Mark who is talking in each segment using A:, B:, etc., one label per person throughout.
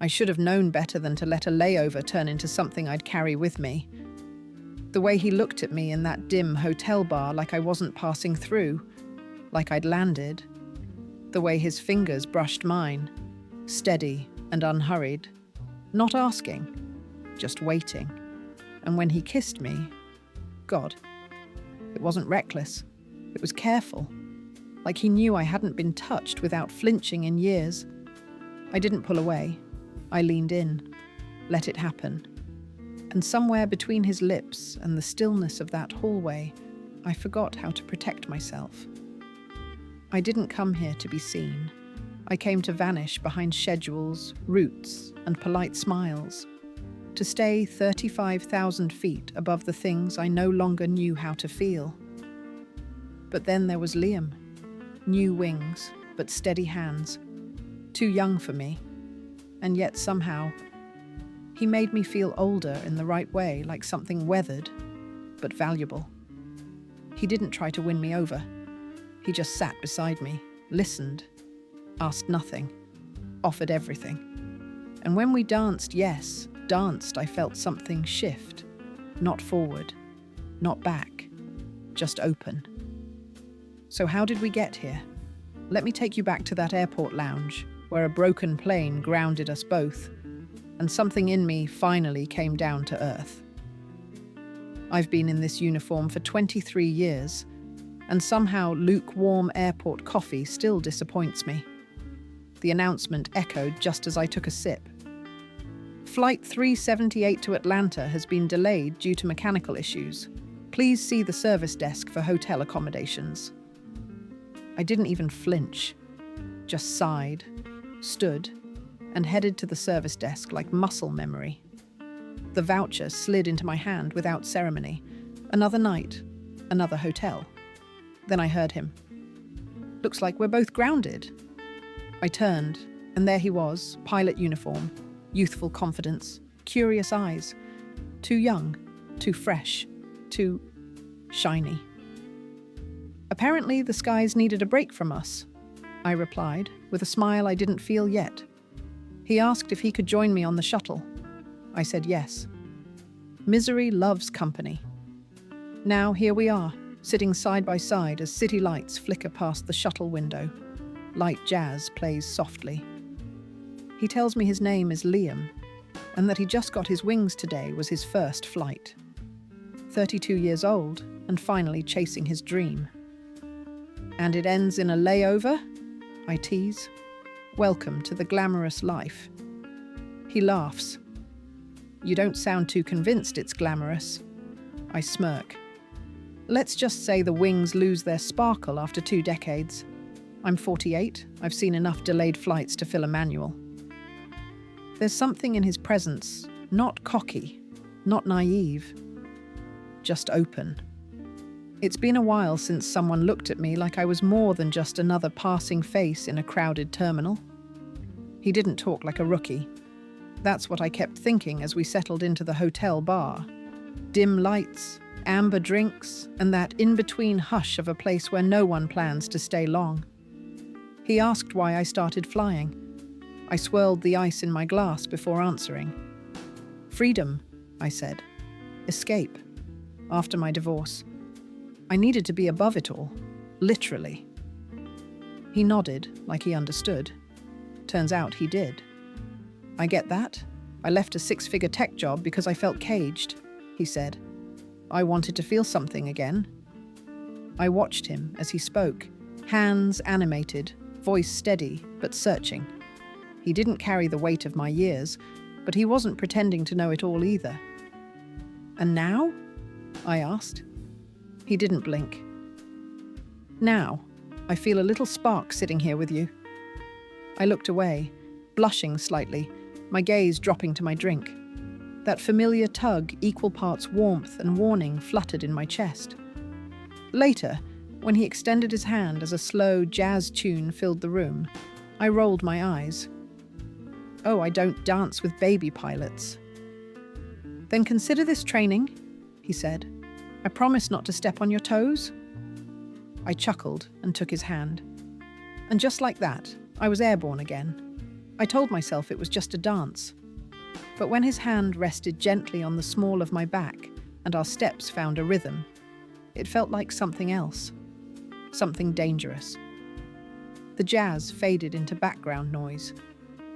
A: I should have known better than to let a layover turn into something I'd carry with me. The way he looked at me in that dim hotel bar like I wasn't passing through, like I'd landed. The way his fingers brushed mine, steady and unhurried, not asking, just waiting. And when he kissed me, God, it wasn't reckless, it was careful, like he knew I hadn't been touched without flinching in years. I didn't pull away. I leaned in, let it happen. And somewhere between his lips and the stillness of that hallway, I forgot how to protect myself. I didn't come here to be seen. I came to vanish behind schedules, routes, and polite smiles, to stay 35,000 feet above the things I no longer knew how to feel. But then there was Liam. New wings, but steady hands. Too young for me. And yet somehow, he made me feel older in the right way, like something weathered, but valuable. He didn't try to win me over. He just sat beside me, listened, asked nothing, offered everything. And when we danced, I felt something shift. Not forward, not back, just open. So how did we get here? Let me take you back to that airport lounge, where a broken plane grounded us both, and something in me finally came down to earth. I've been in this uniform for 23 years, and somehow lukewarm airport coffee still disappoints me. The announcement echoed just as I took a sip. Flight 378 to Atlanta has been delayed due to mechanical issues. Please see the service desk for hotel accommodations. I didn't even flinch, just sighed, stood, and headed to the service desk like muscle memory. The voucher slid into my hand without ceremony. Another night, another hotel. Then I heard him. Looks like we're both grounded. I turned, and there he was, pilot uniform, youthful confidence, curious eyes. Too young, too fresh, too shiny. Apparently, the skies needed a break from us, I replied, with a smile I didn't feel yet. He asked if he could join me on the shuttle. I said yes. Misery loves company. Now here we are, sitting side by side as city lights flicker past the shuttle window. Light jazz plays softly. He tells me his name is Liam, and that he just got his wings today was his first flight. 32 years old, and finally chasing his dream. And it ends in a layover? I tease. Welcome to the glamorous life. He laughs. You don't sound too convinced it's glamorous. I smirk. Let's just say the wings lose their sparkle after 2 decades. I'm 48. I've seen enough delayed flights to fill a manual. There's something in his presence, not cocky, not naive, just open. It's been a while since someone looked at me like I was more than just another passing face in a crowded terminal. He didn't talk like a rookie. That's what I kept thinking as we settled into the hotel bar. Dim lights, amber drinks, and that in-between hush of a place where no one plans to stay long. He asked why I started flying. I swirled the ice in my glass before answering. Freedom, I said. Escape. After my divorce. I needed to be above it all, literally. He nodded, like he understood. Turns out he did. I get that. I left a 6-figure tech job because I felt caged, he said. I wanted to feel something again. I watched him as he spoke, hands animated, voice steady but searching. He didn't carry the weight of my years, but he wasn't pretending to know it all either. And now? I asked. He didn't blink. Now, I feel a little spark sitting here with you. I looked away, blushing slightly, my gaze dropping to my drink. That familiar tug, equal parts warmth and warning, fluttered in my chest. Later, when he extended his hand as a slow jazz tune filled the room, I rolled my eyes. Oh, I don't dance with baby pilots. Then consider this training, he said. I promise not to step on your toes. I chuckled and took his hand. And just like that, I was airborne again. I told myself it was just a dance. But when his hand rested gently on the small of my back and our steps found a rhythm, it felt like something else, something dangerous. The jazz faded into background noise.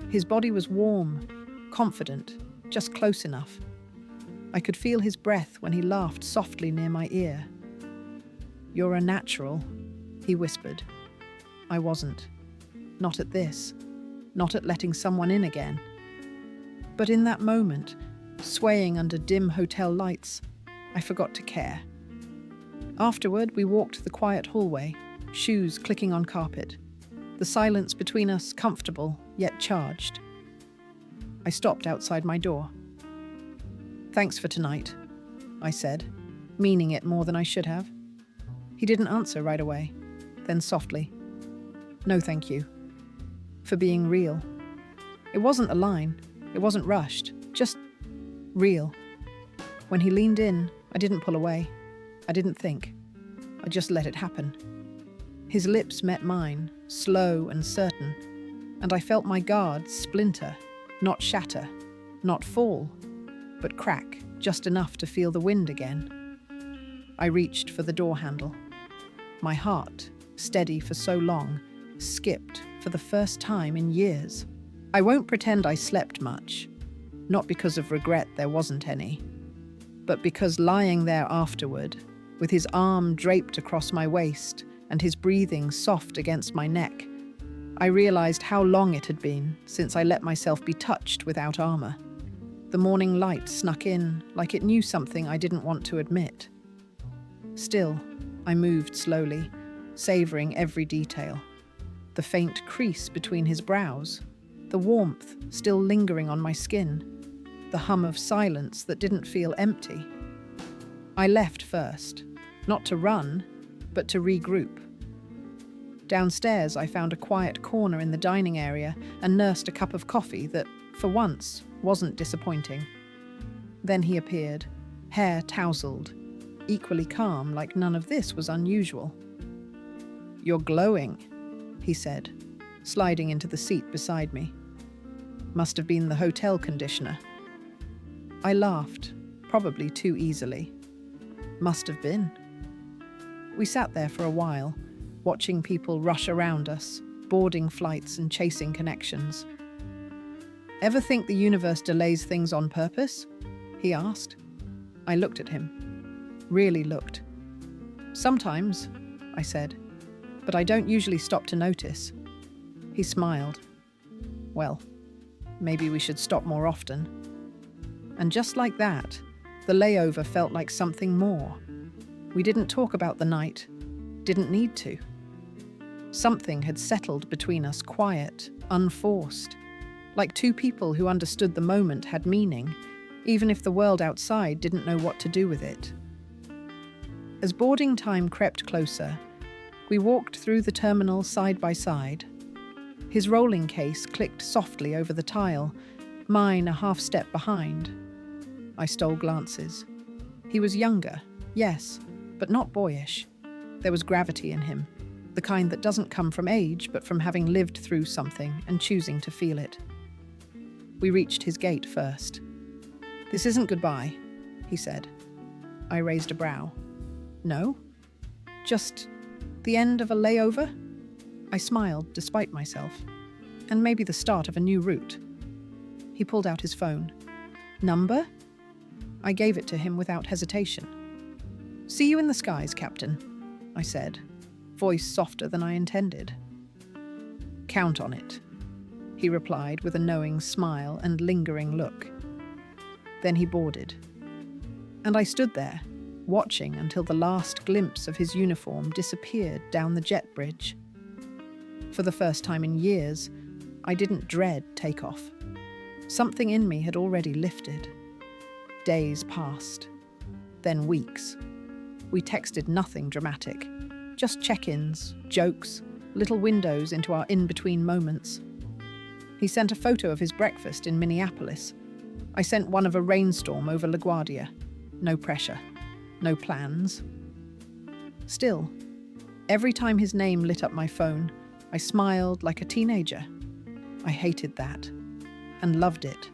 A: His body was warm, confident, just close enough. I could feel his breath when he laughed softly near my ear. "You're a natural," he whispered. I wasn't. Not at this. Not at letting someone in again. But in that moment, swaying under dim hotel lights, I forgot to care. Afterward, we walked the quiet hallway, shoes clicking on carpet, the silence between us comfortable yet charged. I stopped outside my door. "Thanks for tonight," I said, meaning it more than I should have. He didn't answer right away, then softly, "No thank you," for being real. It wasn't a line, it wasn't rushed, just real. When he leaned in, I didn't pull away. I didn't think. I just let it happen. His lips met mine, slow and certain, and I felt my guard splinter, not shatter, not fall, but crack just enough to feel the wind again. I reached for the door handle. My heart, steady for so long, skipped for the first time in years. I won't pretend I slept much, not because of regret there wasn't any, but because lying there afterward, with his arm draped across my waist and his breathing soft against my neck, I realized how long it had been since I let myself be touched without armor. The morning light snuck in like it knew something I didn't want to admit. Still, I moved slowly, savoring every detail. The faint crease between his brows, the warmth still lingering on my skin, the hum of silence that didn't feel empty. I left first, not to run, but to regroup. Downstairs, I found a quiet corner in the dining area and nursed a cup of coffee that, for once, wasn't disappointing. Then he appeared, hair tousled, equally calm, like none of this was unusual. "You're glowing," he said, sliding into the seat beside me. Must have been the hotel conditioner. I laughed, probably too easily. Must have been. We sat there for a while, watching people rush around us, boarding flights and chasing connections. "Ever think the universe delays things on purpose?" he asked. I looked at him. Really looked. "Sometimes," I said, "but I don't usually stop to notice." He smiled. "Well, maybe we should stop more often." And just like that, the layover felt like something more. We didn't talk about the night, didn't need to. Something had settled between us, quiet, unforced, like two people who understood the moment had meaning, even if the world outside didn't know what to do with it. As boarding time crept closer, we walked through the terminal side by side. His rolling case clicked softly over the tile, mine a half step behind. I stole glances. He was younger, yes, but not boyish. There was gravity in him, the kind that doesn't come from age, but from having lived through something and choosing to feel it. We reached his gate first. "This isn't goodbye," he said. I raised a brow. "No? Just the end of a layover?" I smiled, despite myself. "And maybe the start of a new route." He pulled out his phone. "Number?" I gave it to him without hesitation. "See you in the skies, Captain," I said, voice softer than I intended. "Count on it," he replied with a knowing smile and lingering look. Then he boarded. And I stood there, watching until the last glimpse of his uniform disappeared down the jet bridge. For the first time in years, I didn't dread takeoff. Something in me had already lifted. Days passed, then weeks. We texted nothing dramatic, just check-ins, jokes, little windows into our in-between moments. He sent a photo of his breakfast in Minneapolis. I sent one of a rainstorm over LaGuardia. No pressure, no plans. Still, every time his name lit up my phone, I smiled like a teenager. I hated that, and loved it.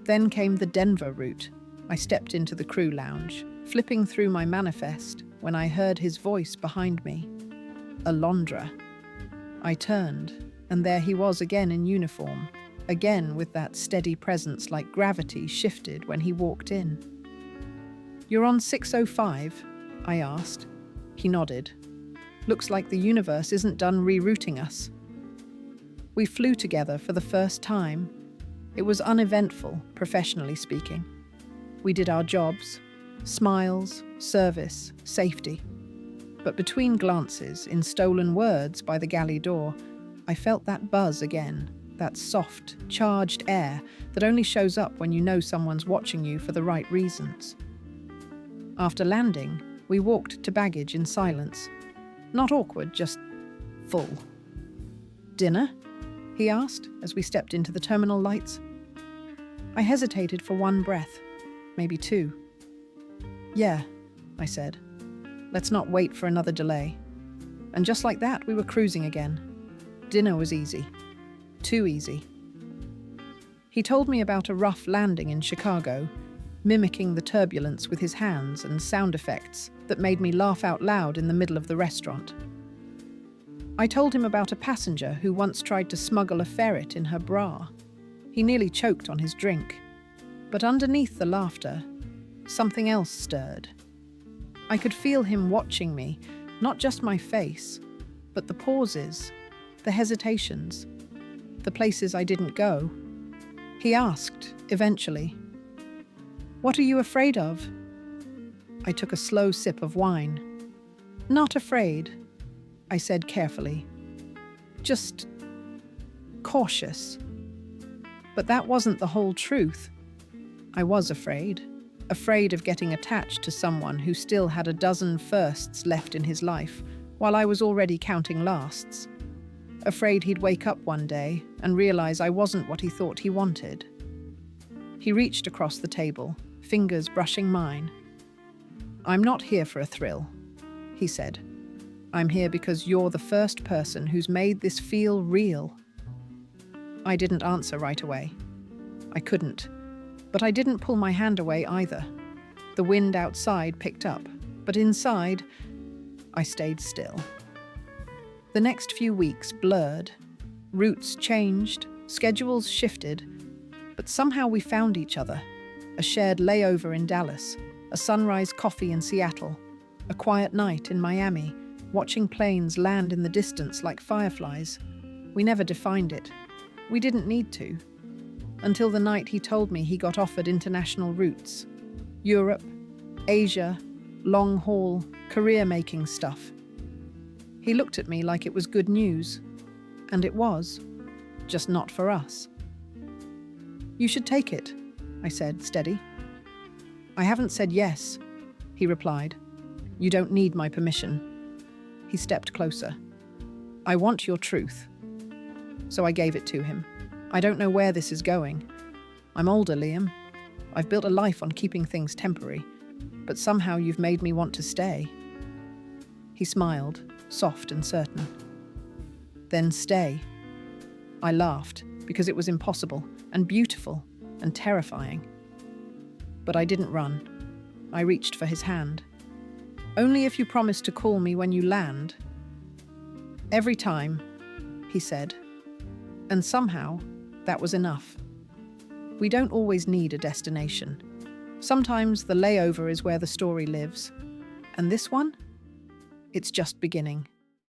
A: Then came the Denver route. I stepped into the crew lounge, flipping through my manifest when I heard his voice behind me. Alondra. I turned, and there he was again in uniform, again with that steady presence like gravity shifted when he walked in. "You're on 605?" I asked. He nodded. "Looks like the universe isn't done rerouting us." We flew together for the first time. It was uneventful, professionally speaking. We did our jobs, smiles, service, safety. But between glances, in stolen words by the galley door, I felt that buzz again, that soft, charged air that only shows up when you know someone's watching you for the right reasons. After landing, we walked to baggage in silence. Not awkward, just full. "Dinner?" he asked as we stepped into the terminal lights. I hesitated for one breath, maybe two. "Yeah," I said. "Let's not wait for another delay." And just like that, we were cruising again. Dinner was easy. Too easy. He told me about a rough landing in Chicago, mimicking the turbulence with his hands and sound effects that made me laugh out loud in the middle of the restaurant. I told him about a passenger who once tried to smuggle a ferret in her bra. He nearly choked on his drink. But underneath the laughter, something else stirred. I could feel him watching me, not just my face, but the pauses, the hesitations, the places I didn't go. He asked, eventually, "What are you afraid of?" I took a slow sip of wine. "Not afraid," I said carefully. "Just cautious." But that wasn't the whole truth. I was afraid of getting attached to someone who still had a dozen firsts left in his life, while I was already counting lasts. Afraid he'd wake up one day and realize I wasn't what he thought he wanted. He reached across the table, fingers brushing mine. "I'm not here for a thrill," he said. "I'm here because you're the first person who's made this feel real." I didn't answer right away. I couldn't. But I didn't pull my hand away either. The wind outside picked up, but inside, I stayed still. The next few weeks blurred. Routes changed, schedules shifted, but somehow we found each other. A shared layover in Dallas, a sunrise coffee in Seattle, a quiet night in Miami, watching planes land in the distance like fireflies. We never defined it. We didn't need to. Until the night he told me he got offered international routes. Europe, Asia, long haul, career-making stuff. He looked at me like it was good news. And it was. Just not for us. "You should take it," I said, steady. "I haven't said yes," he replied. "You don't need my permission." He stepped closer. "I want your truth." So I gave it to him. "I don't know where this is going. I'm older, Liam. I've built a life on keeping things temporary, but somehow you've made me want to stay." He smiled, soft and certain. "Then stay." I laughed, because it was impossible, and beautiful, and terrifying. But I didn't run. I reached for his hand. "Only if you promise to call me when you land." "Every time," he said. And somehow, that was enough. We don't always need a destination. Sometimes the layover is where the story lives. And this one? It's just beginning.